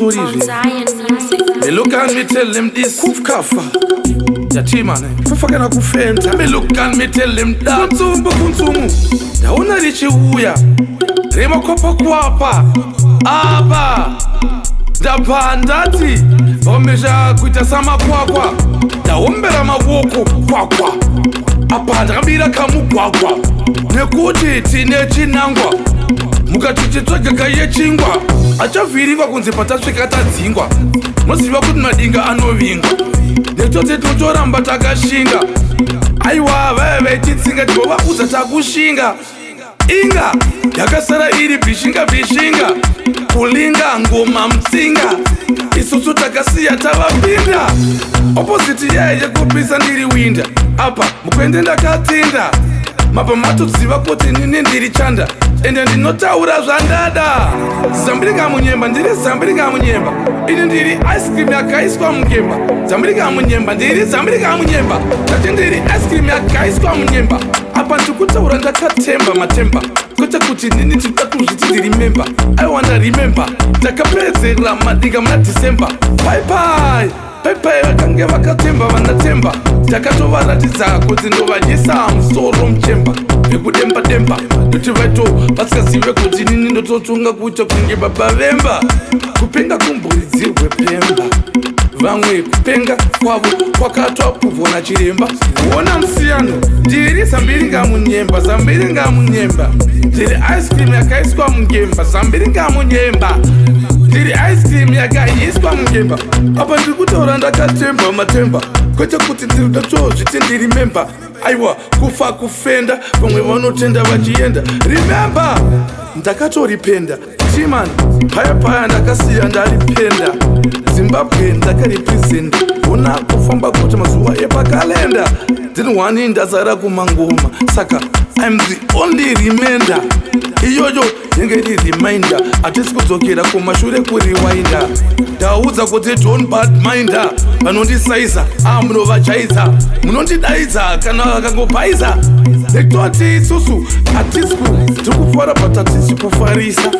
Me look and me tell them this Kuf kafa Yatimane Fafaka na kufenta Me look and me tell them that Kunsumu Dauna richi uya Rema kopa kwapa Aba Dabandati Omesha kuita sama kwakwa Daombera mawoko kwakwa Apanda kambira kamu kwakwa Nekuti tine chinangwa Mukatuchitwa kakaye chingwa Achaviringwa kunzi pataswika tadzingwa Moziva kuti madinga anovingwa Netote tutoramba takashinga Aiwa veve chitsinga Chibova uza takushinga Inga yakasara iri bishinga Kulinga ngoma mtsinga Isusu takasiya tavapinda Opposite yeye kupisa ndiri winda Apa mukwende ndakatinda Mapa matutsiva kuti nini ndiri chanda Ende ndinotaura zvandada Zambirika munyemba ndiri zambirika munyemba Ini ndiri ice cream yakaiswa munyemba Zambirika munyemba ndiri zambirika munyemba Tati ndiri ice cream yakaiswa munyemba Apa ndikutaura ndakatemba matemba Kwete kuti nini tikuda kuzviti ndiri memba I wanna remember Takapedzera madinga muna December Bye bye Bye vakange vakatemba vanatemba Takatovaratidza kuti ndovanyisa musoro muchemba Vekudemba Ndoti vaito vasikazive kuti nini ndototunga kuita kunge baba vemba Kupenga kumburidzirwe Pemba Vamwe kupenga kwavo kwakatwa kuvona chiremba Kuona musiyano ndiri zambiringa munyemba Ndiri ice cream yakaiswa munyemba zambiringa munyemba Ndiri ice cream yakaiswa munyemba Apa ndiri kutaura ndakatemba matemba Kwete kuti ndiri ndotozviti ndiri memba Aiwa kufa kufenda vamwe vanotenda vachienda Remember ndakatoripenda Timani paya ndakasiya ndaripenda Zimbabwe ndakarepresenta Ona kufamba kuti mazuva epakalenda Didn't want ndazara kumangoma Saka I'm the only remainder Iyoyo yengeri reminder Atisi kudzokera kumashure kuriwinda Ndaudza kuti don't bad minder Vanondisaiza munovachaidza Munondidaidza kana vakangobhaiza Ndekutoti isusu atisku Tikufara patatisi kufarisa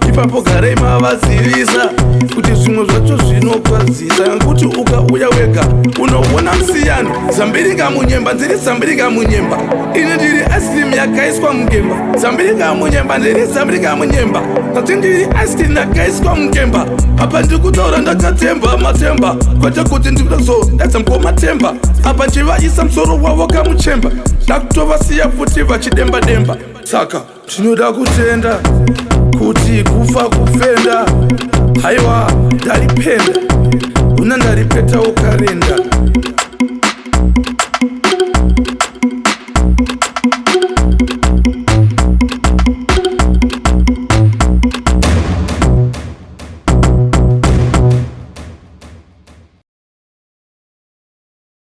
Ipapo garei mavazivisa Kuti zvimwe zvacho zvinokwazisa Nekuti ukauya wega unoona musiyano Zambiringa munyemba ndiri zambiringa munyemba Ini ndiri ice cream yakaiswa munyemba Zambiringa munyemba ndiri zambiringa munyemba Tati ndiri ice cream yakaiswa munyemba Apa ndikutaura ndakatemba matemba Kwete kuti ndikudazo ndadzambo matemba Apa ndivaisa musoro wavo kamuchemba Ndakutovasiya futi vachidemba Saka tinoda kutenda Kuti kufa kufenda Haiwa ndaripenda Una ndaripeta ukarenda